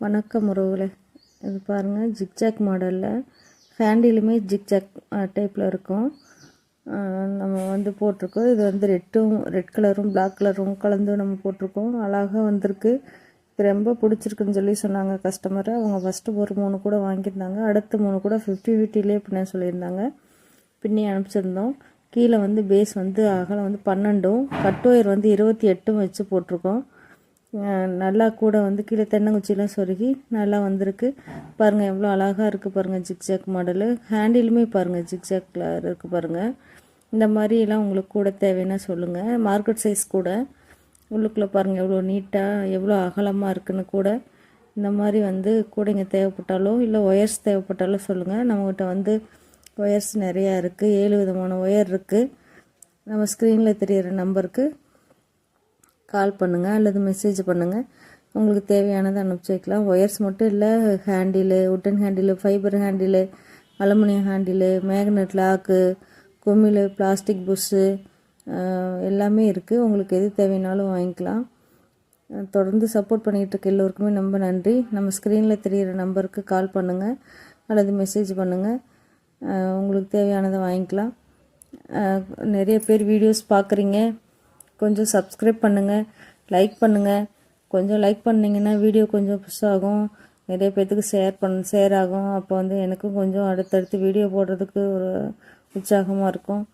வணக்கம் உறவுகளே, இது பாருங்கள் ஜிக்ஜாக் மாடலில் ஹேண்டிலுமே ஜிக்ஜாக் டைப்பில் இருக்கும். நம்ம போட்டிருக்கோம். இது ரெட் கலரும் பிளாக் கலரும் கலந்து நம்ம போட்டிருக்கோம். அழகாக வந்திருக்கு. இது ரொம்ப பிடிச்சிருக்குன்னு சொல்லி சொன்னாங்க கஸ்டமரை. அவங்க ஃபஸ்ட்டு ஒரு 3 கூட வாங்கியிருந்தாங்க. அடுத்து 3 கூட 50-50லே பின்ன சொல்லியிருந்தாங்க. பின்னி அனுப்பிச்சிருந்தோம். கீழே பேஸ் அகலம் 12, கட் ஒயர் 28 வச்சு போட்டிருக்கோம். நல்லா கூட கீழே தென்னங்குச்சிலாம் சொருகி நல்லா வந்திருக்கு. பாருங்கள் எவ்வளோ அழகாக இருக்குது பாருங்கள் ஜிக்ஜாக் மாடலு. ஹேண்டிலுமே பாருங்கள் ஜிக்ஜாக்கில் இருக்குது பாருங்கள். இந்த மாதிரிலாம் உங்களுக்கு கூட தேவைன்னா சொல்லுங்கள். மார்க்கெட் சைஸ் கூட உள்ளுக்குள்ளே பாருங்கள் எவ்வளோ நீட்டாக எவ்வளோ அகலமாக இருக்குன்னு கூட. இந்த மாதிரி கூடைங்க தேவைப்பட்டாலோ இல்லை ஒயர்ஸ் தேவைப்பட்டாலோ சொல்லுங்கள். நம்மக்கிட்ட ஒயர்ஸ் நிறையா இருக்குது. 7 விதமான ஒயர் இருக்குது. நம்ம ஸ்க்ரீனில் தெரிகிற நம்பருக்கு கால் பண்ணுங்கள் அல்லது மெசேஜ் பண்ணுங்கள். உங்களுக்கு தேவையானதை அனுப்பிச்சி வைக்கலாம். ஒயர்ஸ் மட்டும் இல்லை, handle, wooden handle, fiber handle, aluminium handle, magnet lock, குமிழ், பிளாஸ்டிக் புஷ்ஷு எல்லாமே இருக்குது. உங்களுக்கு எது தேவைனாலும் வாங்கிக்கலாம். தொடர்ந்து சப்போர்ட் பண்ணிகிட்டு இருக்க எல்லோருக்குமே ரொம்ப நன்றி. நம்ம ஸ்க்ரீனில் தெரிகிற நம்பருக்கு கால் பண்ணுங்கள் அல்லது மெசேஜ் பண்ணுங்கள். உங்களுக்கு தேவையானதை வாங்கிக்கலாம். நிறைய பேர் வீடியோஸ் பார்க்குறீங்க. கொஞ்சம் சப்ஸ்கிரைப் பண்ணுங்கள், லைக் பண்ணுங்கள். கொஞ்சம் லைக் பண்ணிங்கன்னா வீடியோ கொஞ்சம் புஷ் ஆகும், நிறைய பேர்த்துக்கு ஷேர் ஆகும். அப்போ எனக்கும் கொஞ்சம் அடுத்தடுத்து வீடியோ போடுறதுக்கு ஒரு உற்சாகமாக இருக்கும்.